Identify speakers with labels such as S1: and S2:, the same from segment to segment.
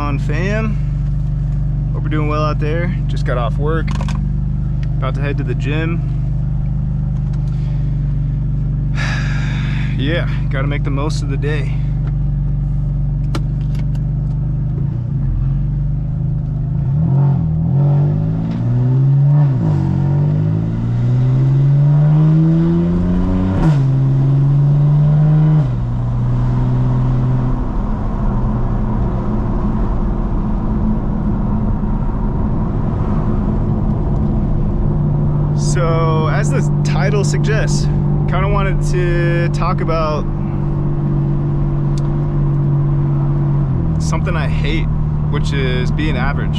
S1: on, fam? Hope you're doing well out there. Just got off work, about to head to the gym. Yeah, gotta make the most of the day. So, as the title suggests, kind of wanted to talk about something I hate, which is being average.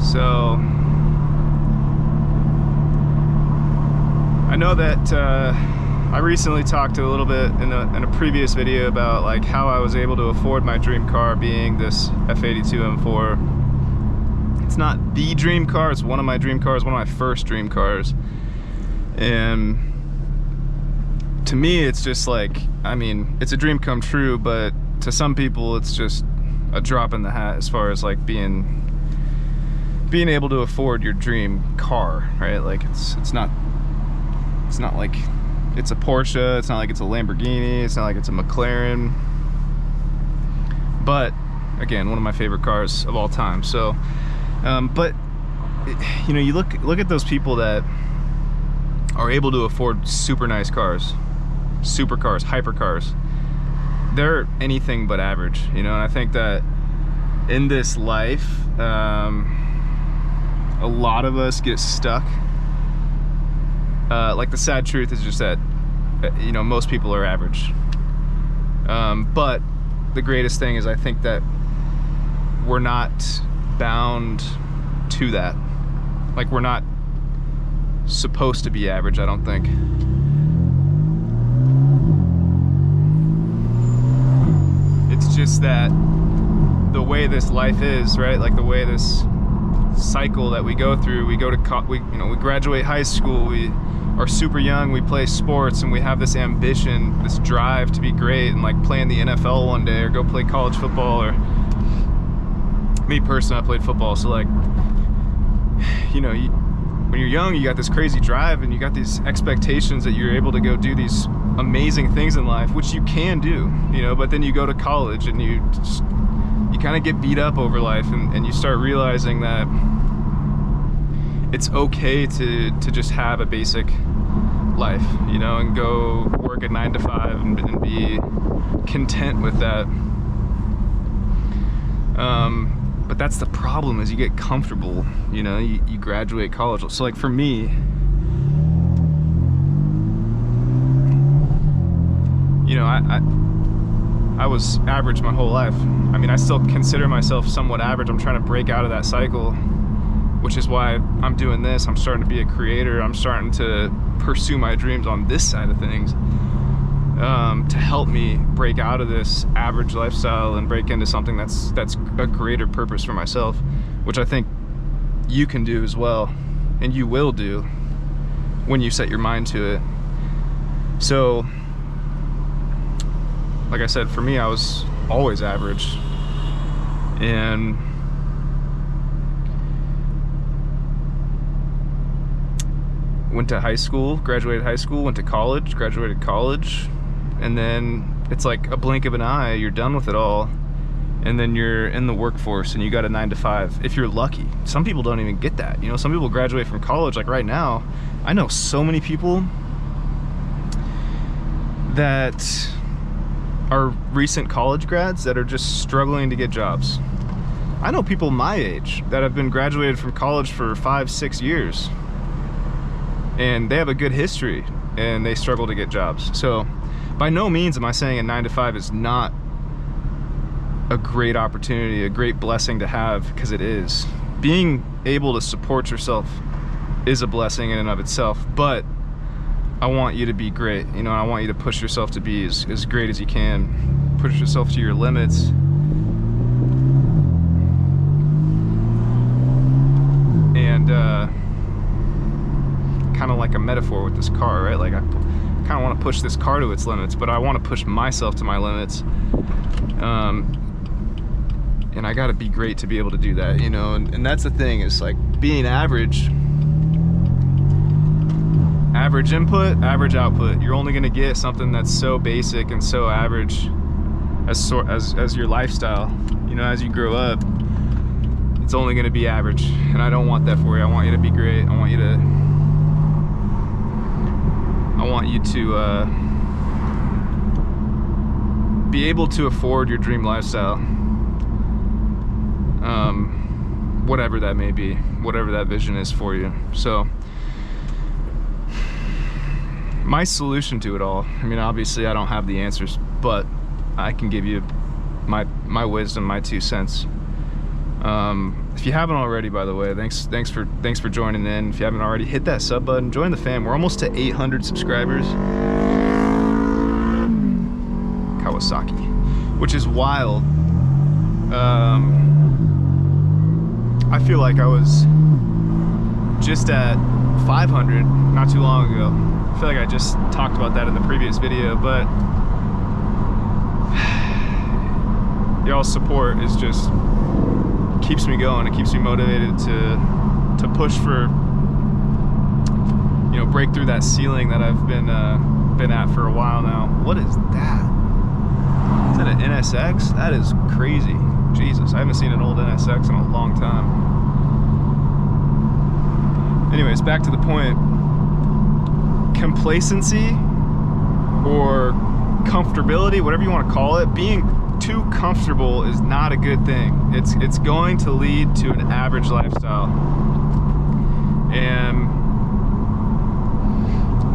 S1: So, I know that I recently talked a little bit in a previous video about like how I was able to afford my dream car being this F82 M4. It's not the dream car, it's one of my dream cars, one of my first dream cars. And to me, it's just like, I mean, it's a dream come true, but to some people, it's just a drop in the hat as far as like being able to afford your dream car, right? Like it's not like it's a Porsche, it's not like it's a Lamborghini, it's not like it's a McLaren. But again, one of my favorite cars of all time. So but you know, you look at those people that are able to afford super nice cars, supercars, hypercars. They're anything but average, you know. And I think that in this life, a lot of us get stuck. Like the sad truth is just that, you know, most people are average. But the greatest thing is I think that we're not bound to that. Like, we're not supposed to be average, I don't think. It's just that the way this life is, right? Like the way this cycle that we go through, we go to we graduate high school, we are super young, we play sports, and we have this ambition, this drive to be great and like play in the NFL one day or go play college football. Or me personally, I played football, so like, you know, when you're young, you got this crazy drive and you got these expectations that you're able to go do these amazing things in life, which you can do, you know. But then you go to college and you kind of get beat up over life, and you start realizing that it's okay to just have a basic life, you know, and go work a 9 to 5 and be content with that. But that's the problem, is you get comfortable, you know, you graduate college. So like for me, you know, I was average my whole life. I mean, I still consider myself somewhat average. I'm trying to break out of that cycle, which is why I'm doing this. I'm starting to be a creator. I'm starting to pursue my dreams on this side of things, to help me break out of this average lifestyle and break into something that's a greater purpose for myself, which I think you can do as well, and you will do when you set your mind to it. So, like I said, for me, I was always average, and went to high school, graduated high school, went to college, graduated college, and then it's like a blink of an eye, you're done with it all, and then you're in the workforce and you got a 9 to 5 if you're lucky. Some people don't even get that, you know. Some people graduate from college, like right now I know so many people that are recent college grads that are just struggling to get jobs. I know people my age that have been graduated from college for 5-6 years and they have a good history and they struggle to get jobs. So by no means am I saying a 9 to 5 is not a great opportunity, a great blessing to have, because it is. Being able to support yourself is a blessing in and of itself, but I want you to be great, you know. I want you to push yourself to be as great as you can. Push yourself to your limits. And kind of like a metaphor with this car, right? Like I kind of want to push this car to its limits, but I want to push myself to my limits. And I gotta be great to be able to do that, you know? And that's the thing, is like being average input, average output. You're only gonna get something that's so basic and so average as your lifestyle. You know, as you grow up, it's only gonna be average. And I don't want that for you. I want you to be great. I want you to be able to afford your dream lifestyle. Whatever that may be, whatever that vision is for you. So my solution to it all, I mean, obviously I don't have the answers, but I can give you my wisdom, my 2 cents. If you haven't already, by the way, thanks for joining in. If you haven't already, hit that sub button, join the fam. We're almost to 800 subscribers. Kawasaki, which is wild. I feel like I was just at 500 not too long ago. I feel like I just talked about that in the previous video, but y'all's support is just keeps me going. It keeps me motivated to push for, you know, break through that ceiling that I've been at for a while now. What is that? Is that an NSX? That is crazy. Jesus, I haven't seen an old NSX in a long time. Anyways, back to the point. Complacency or comfortability, whatever you want to call it, being too comfortable is not a good thing. It's going to lead to an average lifestyle. And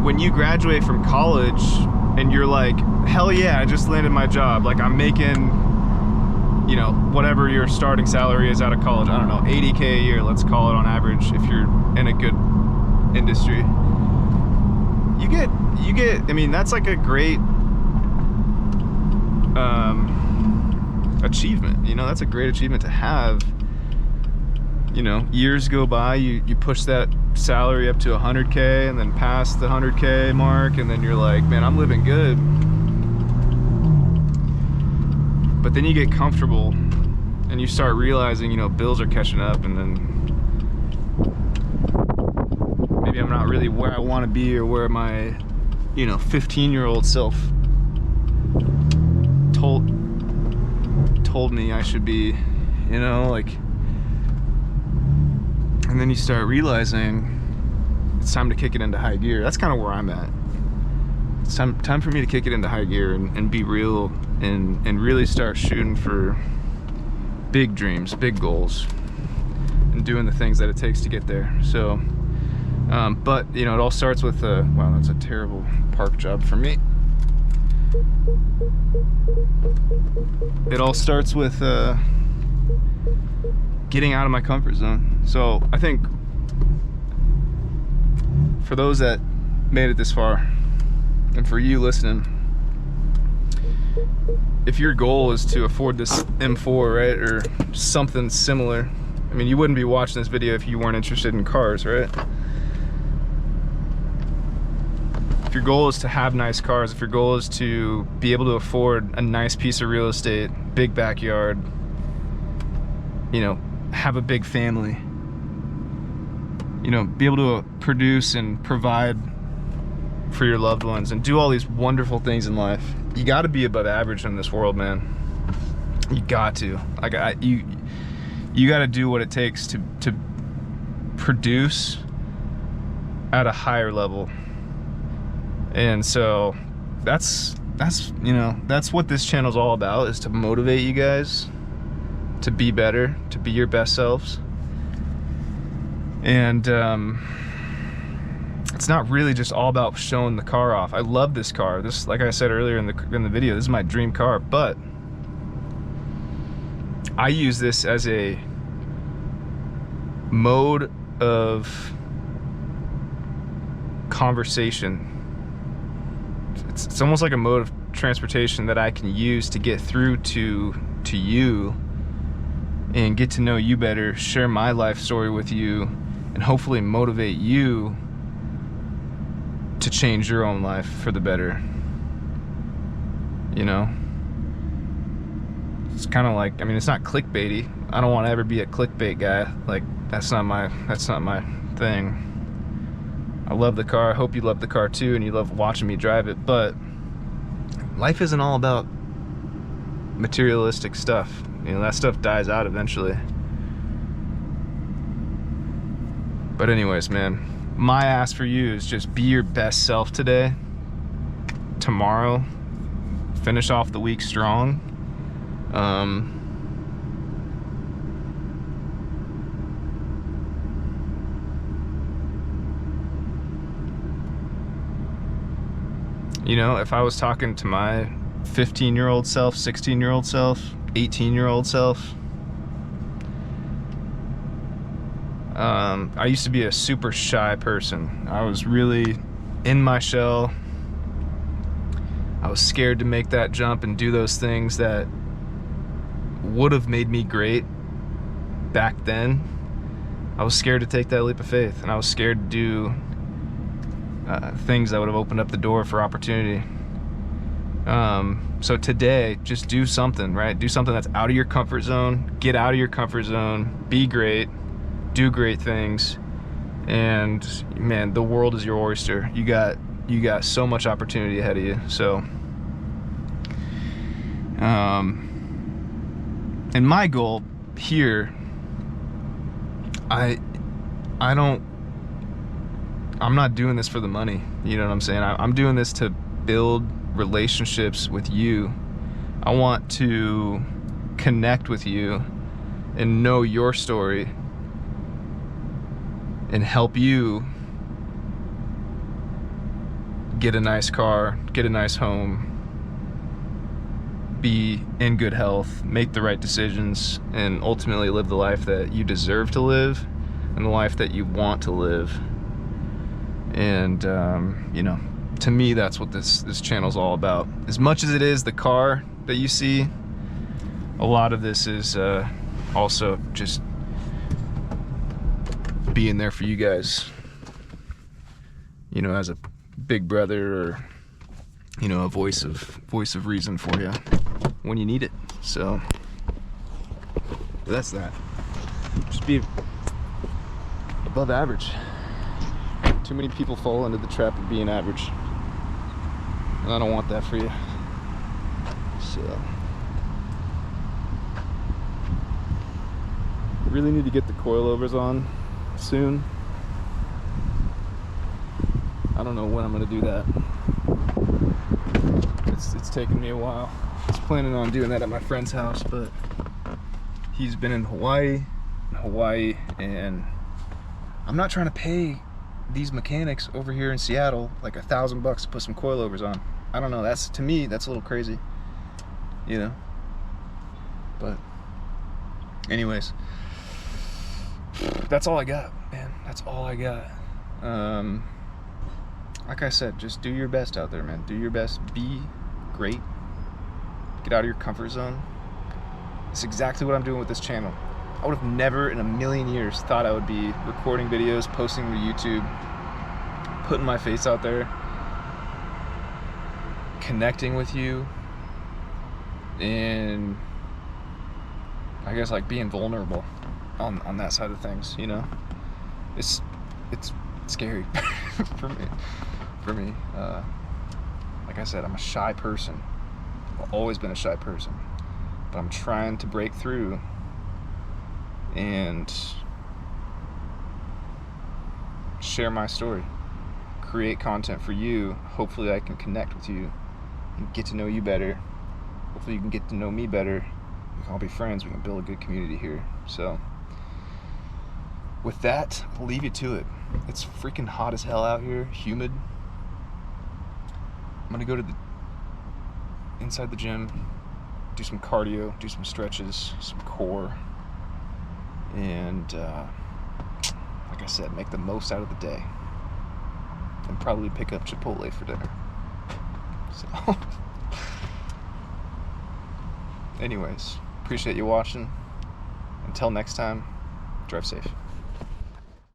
S1: when you graduate from college and you're like, hell yeah, I just landed my job, like I'm making, you know, whatever your starting salary is out of college, I don't know, 80K a year, let's call it on average, if you're in a good industry. You get, I mean, that's like a great achievement, you know, that's a great achievement to have. You know, years go by, you push that salary up to 100K and then past the 100K mark, and then you're like, man, I'm living good. But then you get comfortable and you start realizing, you know, bills are catching up, and then maybe I'm not really where I want to be, or where my, you know, 15-year-old self told me I should be, you know, like. And then you start realizing it's time to kick it into high gear. That's kind of where I'm at. It's time for me to kick it into high gear and be real and really start shooting for big dreams, big goals, and doing the things that it takes to get there. So, but you know, it all starts with wow, that's a terrible park job for me. It all starts with getting out of my comfort zone. So I think for those that made it this far, and for you listening, if your goal is to afford this M4, right, or something similar, I mean, you wouldn't be watching this video if you weren't interested in cars, right? If your goal is to have nice cars, if your goal is to be able to afford a nice piece of real estate, big backyard, you know, have a big family, you know, be able to produce and provide for your loved ones and do all these wonderful things in life, you got to be above average in this world, man. You got to, like, you got to do what it takes to produce at a higher level. And so that's you know, that's what this channel's all about, is to motivate you guys to be better, to be your best selves. And it's not really just all about showing the car off. I love this car. This, like I said earlier in the video, this is my dream car, but I use this as a mode of conversation. It's almost like a mode of transportation that I can use to get through to you and get to know you better, share my life story with you, and hopefully motivate you to change your own life for the better, you know? it's kind of like, I mean, it's not clickbaity. I don't want to ever be a clickbait guy. Like, that's not my thing. I love the car. I hope you love the car too, and you love watching me drive it. But life isn't all about materialistic stuff. You know, that stuff dies out eventually. But anyways, man, my ask for you is just be your best self today. Tomorrow, finish off the week strong. You know, if I was talking to my 15-year-old self, 16-year-old self, 18-year-old self, I used to be a super shy person. I was really in my shell. I was scared to make that jump and do those things that would have made me great back then. I was scared to take that leap of faith, and I was scared to do things that would have opened up the door for opportunity. So today, just do something, right? Do something that's out of your comfort zone. Get out of your comfort zone. Be great. Do great things. And man, the world is your oyster. You got so much opportunity ahead of you. So, and my goal here, I'm not doing this for the money. You know what I'm saying? I'm doing this to build relationships with you. I want to connect with you and know your story and help you get a nice car, get a nice home, be in good health, make the right decisions, and ultimately live the life that you deserve to live and the life that you want to live. And you know, to me, that's what this channel's all about. As much as it is the car that you see, a lot of this is also just being there for you guys, you know, as a big brother, or you know, a voice of reason for you when you need it. So that's that. Just be above average. Too many people fall into the trap of being average, and I don't want that for you. So I really need to get the coilovers on soon. I don't know when I'm gonna do that. It's taken me a while. I was planning on doing that at my friend's house, but he's been in Hawaii, and I'm not trying to pay these mechanics over here in Seattle like $1,000 to put some coilovers on. I don't know, that's, to me, that's a little crazy, you know. But anyways, that's all I got, man. That's all I got. Like I said, just do your best out there, man. Do your best. Be great. Get out of your comfort zone. It's exactly what I'm doing with this channel. I would have never in a million years thought I would be recording videos, posting to YouTube, putting my face out there, connecting with you, and I guess like being vulnerable on that side of things, you know. It's scary for me. Like I said, I'm a shy person. I've always been a shy person, but I'm trying to break through and share my story, create content for you. Hopefully I can connect with you and get to know you better. Hopefully you can get to know me better. We can all be friends. We can build a good community here. So with that, I'll leave you to it. It's freaking hot as hell out here, humid. I'm gonna go to inside the gym, do some cardio, do some stretches, some core, and like I said, make the most out of the day, and probably pick up Chipotle for dinner. So anyways, appreciate you watching. Until next time, drive safe.